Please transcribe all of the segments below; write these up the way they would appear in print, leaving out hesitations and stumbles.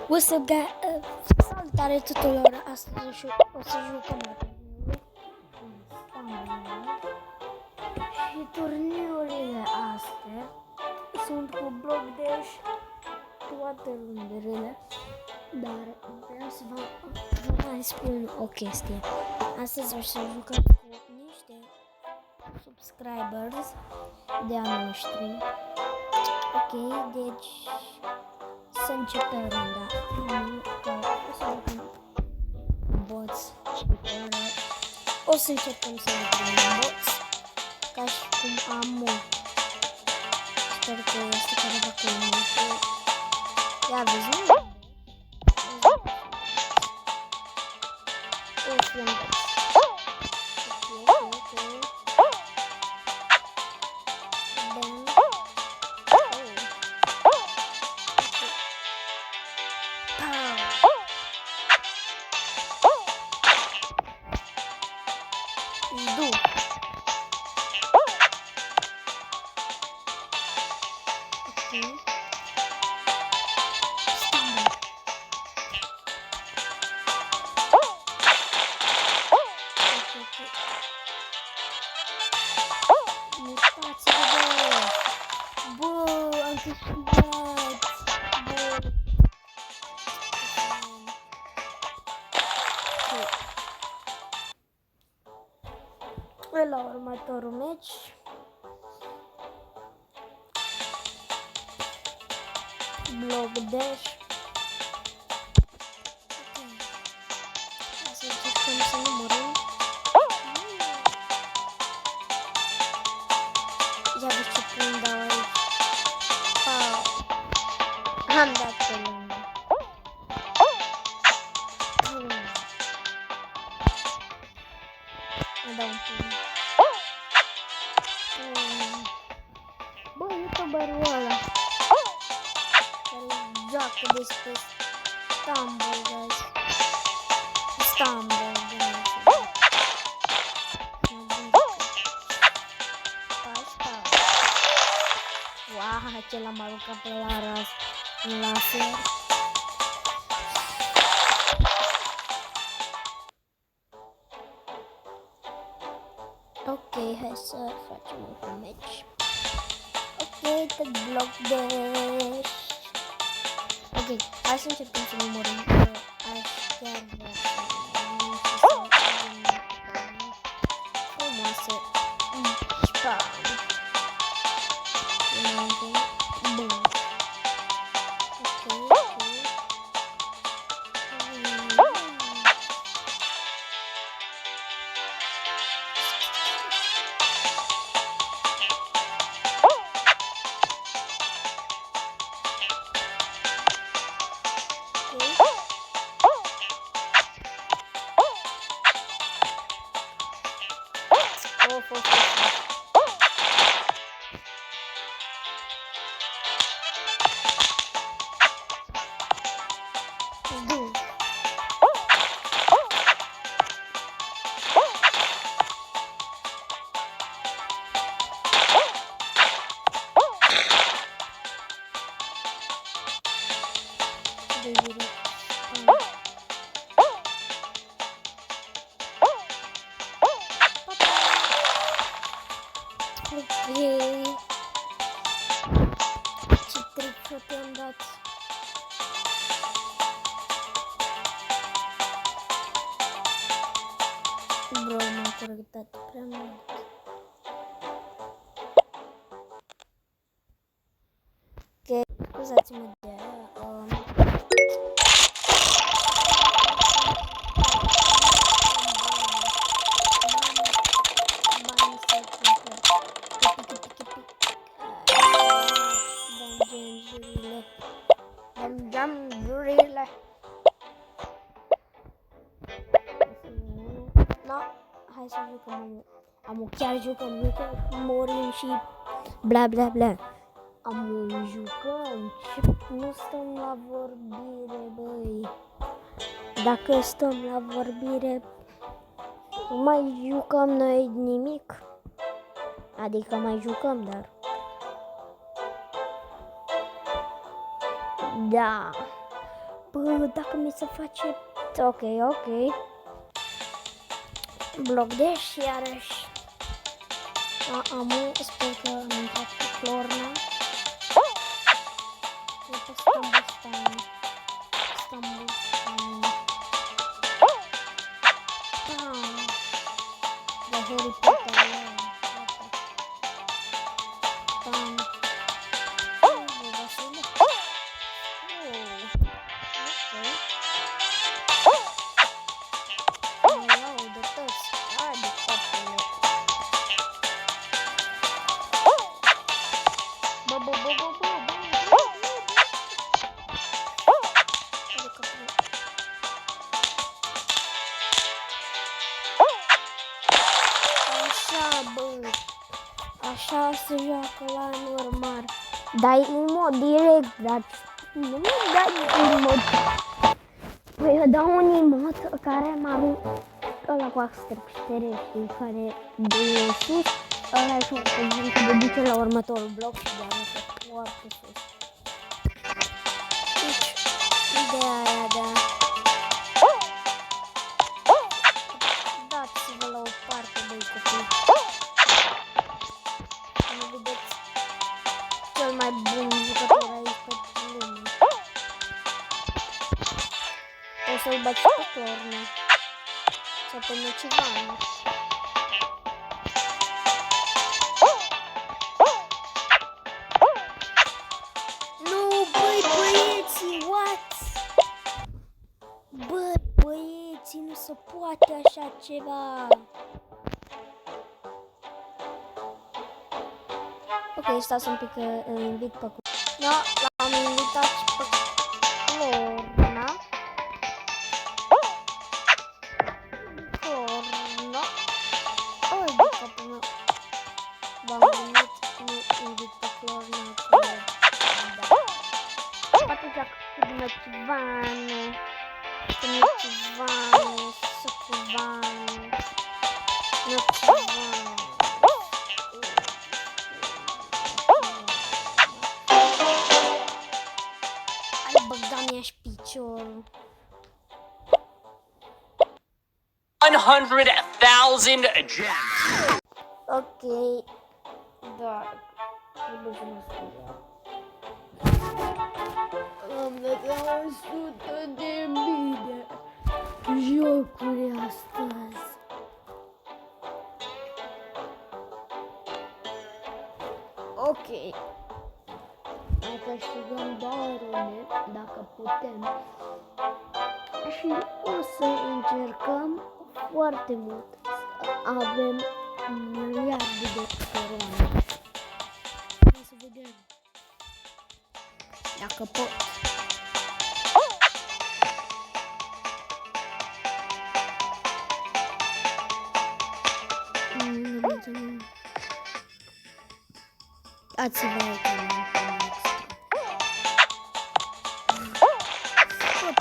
What's up, guys? Salutare tuturor! Astăzi o să jucăm la turniul și turniurile astea sunt cu Block Dash toate rândurile, dar vreau să vă mai spun o chestie. Astăzi o să jucăm cu niște subscribers de-a noștri. Ok, deci să începem runda. O să jucăm bots și o să începem să jucăm bots ca și cum am. Sper că este careva cu mine. Ia vezi, nu? O să fim bots. La următorul meci Block Dash. Să încercăm să numărăm. Ia vezi ce pun dau aici. Am dat pe lângă. Mă dau un pun. Bă, youtuberul ăla care joacă despre Istanbul, guys. Istanbul, guys. Wow, ce l-am aruncat pe la ras, un laser. Ok, hai să facem un meci. Ok, te Block Dash. Ok, hai să începem să numărăm. Chiar frumoase. Spam. Bun. Ok. Ce trick te-am dat. Bro, m-am corectat prea mult. Ok, scuzați-mă de aia. Jurile. No, hai să jucăm. Chiar jucăm, morim și bla bla bla. Jucăm, nu stăm la vorbire, băi. Dacă stăm la vorbire, nu mai jucăm noi nimic. Adică mai jucăm, dar da. Bă, dacă mi se face... Ok, ok. Bloc de și iarăși. Amu, sper că am intrat cu Clorna. E pe Stambul. De Harry Potter. Așa se joacă la normal. Dai în mod direct, dar nu mă dai în mod. Păi eu dau un emot care m-am ăla cu așteptere, știi, care de sus, ăla e și un cuvânt de duce la următorul bloc și de arată foarte sus. Deci, ideea aia de dați-vă la o parte de copii. Nu vedeți cel mai bun jucător aici pe lume. O să-l bați pe Clorna sau pe Nocivan. Nu, băi, băieții, what? Băi, băieții, nu se poate așa ceva. Ok, stați un pic că îl invit pe cu... Da, l-am invitat și pe Clorna. Clorna. Oi, de capul meu. V-am gândit, nu invit pe Clorna. Da. Poate joacă cu Nocivanu. Cu Nocivanu, Socovanu. Nocivanu. Băga-mi-aș piciorul. 100,000 gems. Ok. Da. Trebuie să mă scuze. Am dat 100.000 de jocuri astăzi. Ok. Mai câștigăm doar dacă putem. Și o să încercăm foarte mult să avem miliarde de coroane. O să vedem dacă pot. Dați-vă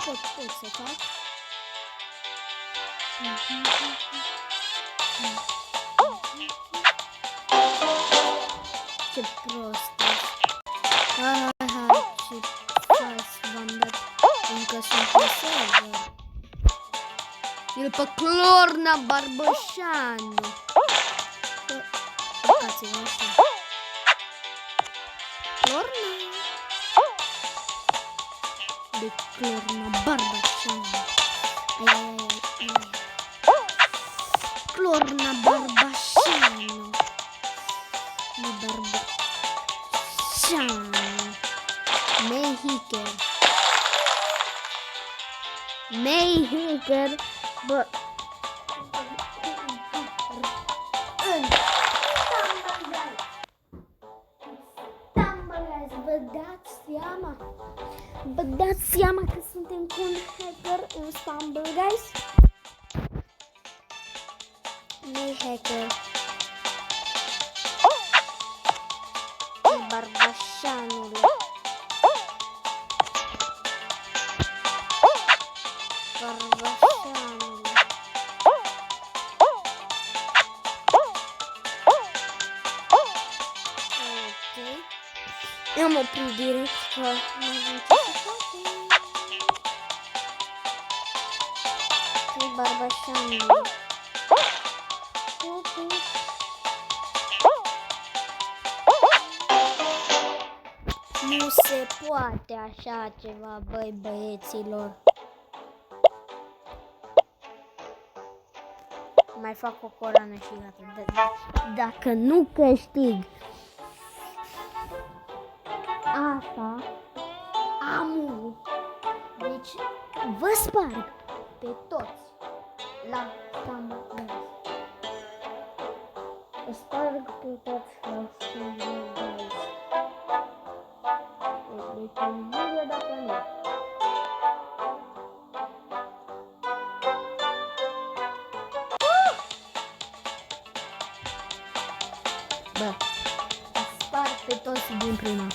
pot să fac. Ce prost ești. Hai, ce fals v-am dat. Încă sunt pe server. El pe Clorna Barbășanu. Uitați-vă așa. Clorna. De Clorna Barbășanu. Clorna Barbășanu. De Barbășanu. Mayhaker. Bă. Vă dați seama că suntem cu un hacker în Stumble, guys? Mayhaker. Barbășanule. Barbășanule. Ok. Eu mă oprit direct că nu avem ce să facem. fi Barbașanului. Nu se poate așa ceva, băi, băieților. Mai fac o coroană și gata. Dacă nu câștig asta, am. Deci vă sparg pe toți la Samba Dance. Vă sparg pe toți la Samba Dance. Deci îmi jură dacă nu. Bă, sparg pe toți din prima.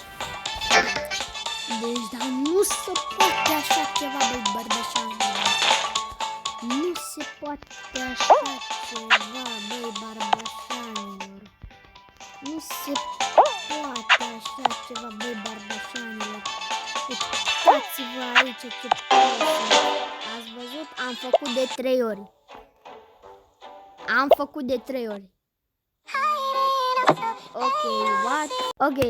Deci, dar nu se poate așa ceva, băi, Barbașanilor. Nu se poate așa ceva, băi, Barbașanilor. Nu se poate așa ceva, băi, Barbașanilor. Uitați-vă aici ce poate. Ați văzut? Am făcut de 3 ori. Am făcut de 3 ori. Ok, what? Ok.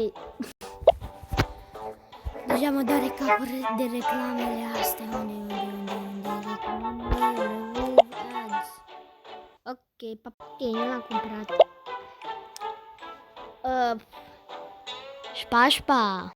Deja mă doare capul de reclamele astea. Unde reclamele, remove ads. Ok, ok, nu l-am cumpărat. Șpa.